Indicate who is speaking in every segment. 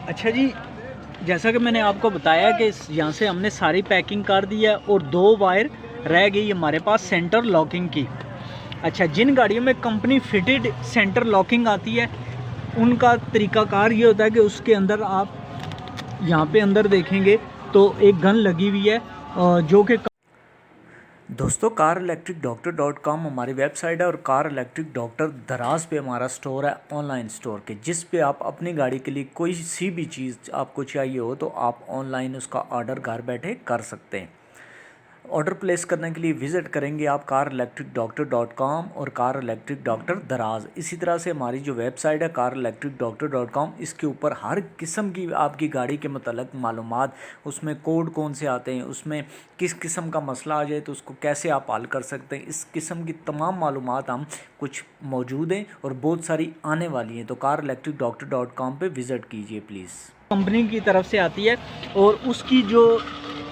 Speaker 1: अच्छा जी, जैसा कि मैंने आपको बताया कि यहाँ से हमने सारी पैकिंग कर दी है और 2 वायर रह गई हमारे पास सेंटर लॉकिंग की। अच्छा, जिन गाड़ियों में कंपनी फिटेड सेंटर लॉकिंग आती है उनका तरीकाकार ये होता है कि उसके अंदर आप यहाँ पे अंदर देखेंगे तो एक गन लगी हुई है जो कि दोस्तों कार इलेक्ट्रिक डॉक्टर .com हमारी वेबसाइट है और कार इलेक्ट्रिक डॉक्टर दराज पे हमारा स्टोर है, ऑनलाइन स्टोर के, जिस पे आप अपनी गाड़ी के लिए कोई सी भी चीज़ आपको चाहिए हो तो आप ऑनलाइन उसका ऑर्डर घर बैठे कर सकते हैं। ऑर्डर प्लेस करने के लिए विज़िट करेंगे आप कार इलेक्ट्रिक डॉक्टर .com और कार इलेक्ट्रिक डॉक्टर दराज। इसी तरह से हमारी जो वेबसाइट है कार इलेक्ट्रिक डॉक्टर .com, इसके ऊपर हर किस्म की आपकी गाड़ी के मतलब मालूमात, उसमें कोड कौन से आते हैं, उसमें किस किस्म का मसला आ जाए तो उसको कैसे आप हल कर सकते हैं, इस किस्म की तमाम मालूमात हम कुछ मौजूद हैं और बहुत सारी आने वाली हैं। तो कार इलेक्ट्रिक डॉक्टर .com पे विज़िट कीजिए प्लीज़। कंपनी की तरफ से आती है और उसकी जो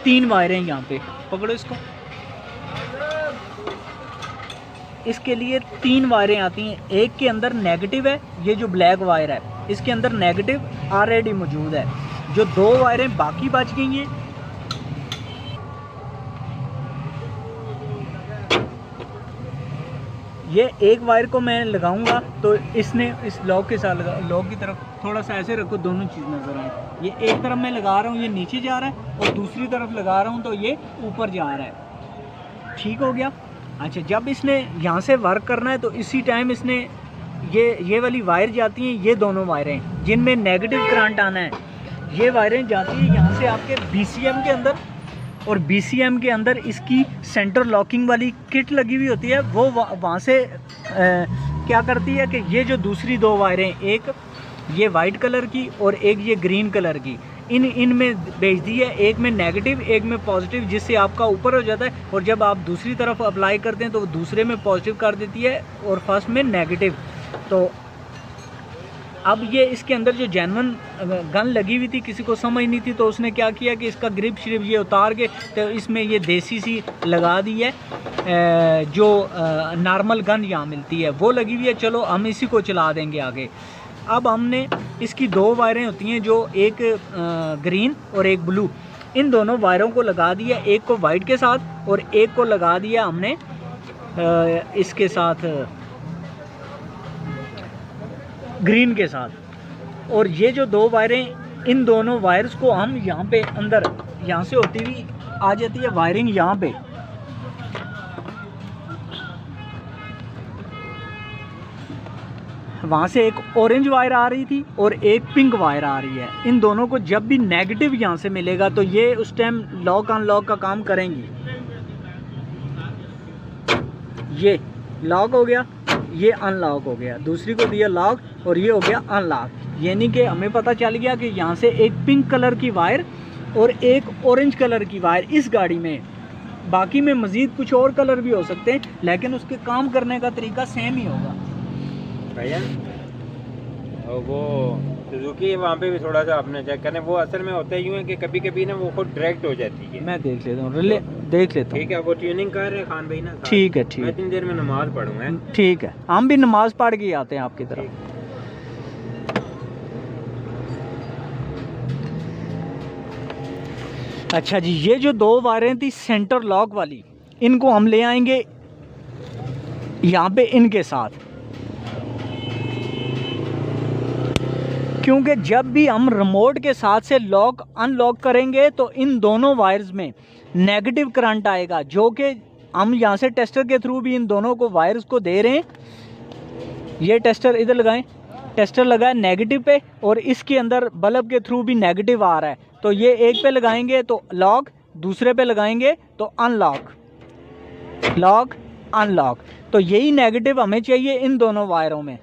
Speaker 1: 3 वायरें यहाँ पे पकड़ो इसको, इसके लिए 3 वायरें आती हैं। एक के अंदर नेगेटिव है, ये जो ब्लैक वायर है इसके अंदर नेगेटिव ऑलरेडी मौजूद है। जो 2 वायरें बाकी बच गई हैं, ये एक वायर को मैं लगाऊंगा तो इसने इस लॉक के साथ लगा, लॉक की तरफ थोड़ा सा ऐसे रखो, दोनों चीज़ नज़र आए। ये एक तरफ मैं लगा रहा हूँ ये नीचे जा रहा है और दूसरी तरफ लगा रहा हूँ तो ये ऊपर जा रहा है। ठीक हो गया। अच्छा, जब इसने यहाँ से वर्क करना है तो इसी टाइम इसने ये वाली वायर जाती हैं, ये दोनों वायरें जिनमें नेगेटिव करंट आना है, ये वायरें जाती हैं यहाँ से आपके BCM के अंदर, और BCM के अंदर इसकी सेंटर लॉकिंग वाली किट लगी हुई होती है। वो वहाँ से क्या करती है कि ये जो दूसरी 2 वायरें, एक ये वाइट कलर की और एक ये ग्रीन कलर की, इन में भेज दी है, एक में नेगेटिव एक में पॉजिटिव, जिससे आपका ऊपर हो जाता है और जब आप दूसरी तरफ अप्लाई करते हैं तो दूसरे में पॉजिटिव कर देती है और फर्स्ट में नेगेटिव। तो अब ये इसके अंदर जो जेन्युइन गन लगी हुई थी, किसी को समझ नहीं थी तो उसने क्या किया कि इसका ग्रिप श्रिप ये उतार के तो इसमें ये देसी सी लगा दी है, जो नॉर्मल गन यहाँ मिलती है वो लगी हुई है। चलो हम इसी को चला देंगे आगे। अब हमने इसकी 2 वायरें होती हैं, जो एक ग्रीन और एक ब्लू, इन दोनों वायरों को लगा दिया, एक को वाइट के साथ और एक को लगा दिया हमने इसके साथ ग्रीन के साथ। और ये जो 2 वायरें, इन दोनों वायर्स को हम यहाँ पे अंदर, यहाँ से होती हुई आ जाती है वायरिंग यहाँ पे, वहाँ से एक ऑरेंज वायर आ रही थी और एक पिंक वायर आ रही है। इन दोनों को जब भी नेगेटिव यहाँ से मिलेगा तो ये उस टाइम लॉक अनलॉक का काम करेंगी। ये लॉक हो गया, ये अनलॉक हो गया, दूसरी को दिया लॉक और ये हो गया अनलॉक। यानी कि हमें पता चल गया कि यहाँ से एक पिंक कलर की वायर और एक ऑरेंज कलर की वायर इस गाड़ी में, बाकी में मज़ीद कुछ और कलर भी हो सकते हैं लेकिन उसके काम करने का तरीका सेम ही होगा
Speaker 2: भैया। और वो सुजुकी वहाँ पे भी थोड़ा सा आपने चेक करना, वो असल में होता है यूँ है कि कभी कभी ना वो खुद डायरेक्ट हो जाती है।
Speaker 1: मैं देख लेता हूँ, रिले देख लेता हूँ।
Speaker 2: ठीक है, वो ट्यूनिंग कर रहे हैं खान भाई ना।
Speaker 1: ठीक है, ठीक
Speaker 2: मैं इतनी देर में नमाज पढ़ूँगा।
Speaker 1: ठीक है, हम भी नमाज पढ़ के आते हैं आपकी तरफ। अच्छा जी, ये जो 2 वायरें थी सेंटर लॉक वाली, इनको हम ले आएंगे यहाँ पे इनके साथ, क्योंकि जब भी हम रिमोट के साथ से लॉक अनलॉक करेंगे तो इन दोनों वायर्स में नेगेटिव करंट आएगा, जो कि हम यहाँ से टेस्टर के थ्रू भी इन दोनों को वायर्स को दे रहे हैं। ये टेस्टर इधर लगाएं, टेस्टर लगा है नेगेटिव पे और इसके अंदर बल्ब के थ्रू भी नेगेटिव आ रहा है। तो ये एक पे लगाएंगे तो लॉक, दूसरे पे लगाएंगे तो अनलॉक, लॉक अनलॉक। तो यही नेगेटिव हमें चाहिए इन दोनों वायरों में।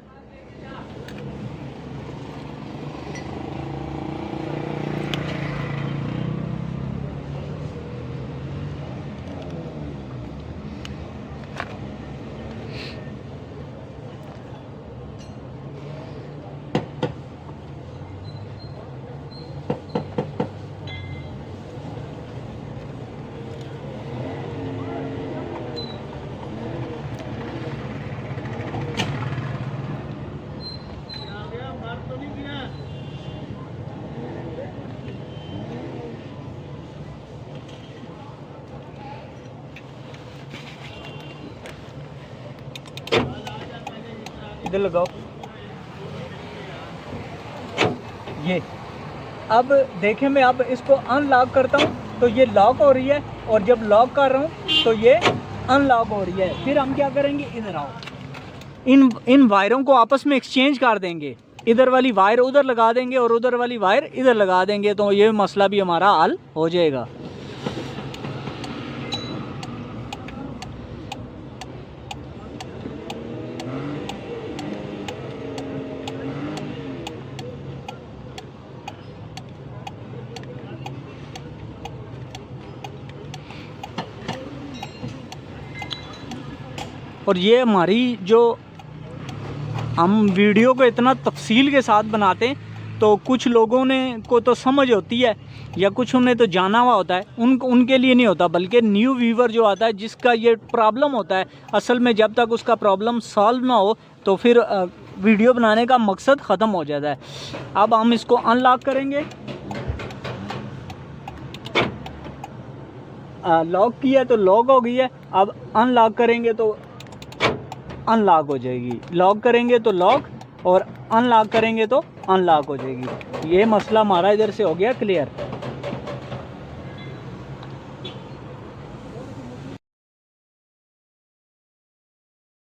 Speaker 1: इधर लगाओ। ये अब देखें, मैं अब इसको अनलॉक करता हूँ तो ये लॉक हो रही है, और जब लॉक कर रहा हूँ तो ये अनलॉक हो रही है। फिर हम क्या करेंगे, इधर आओ, इन वायरों को आपस में एक्सचेंज कर देंगे। इधर वाली वायर उधर लगा देंगे और उधर वाली वायर इधर लगा देंगे, तो ये मसला भी हमारा हल हो जाएगा। और ये हमारी जो हम वीडियो को इतना तफसील के साथ बनाते हैं, तो कुछ लोगों ने को तो समझ होती है या कुछ उन्हें तो जाना हुआ होता है, उनके लिए नहीं होता, बल्कि न्यू व्यूवर जो आता है जिसका ये प्रॉब्लम होता है, असल में जब तक उसका प्रॉब्लम सॉल्व ना हो तो फिर वीडियो बनाने का मकसद ख़त्म हो जाता है। अब हम इसको अनलॉक करेंगे। लॉक किया तो लॉक हो गई है, अब अनलॉक करेंगे तो अनलॉक हो जाएगी। लॉक करेंगे तो लॉक, और अनलॉक करेंगे तो अनलॉक हो जाएगी। ये मसला हमारा इधर से हो गया क्लियर।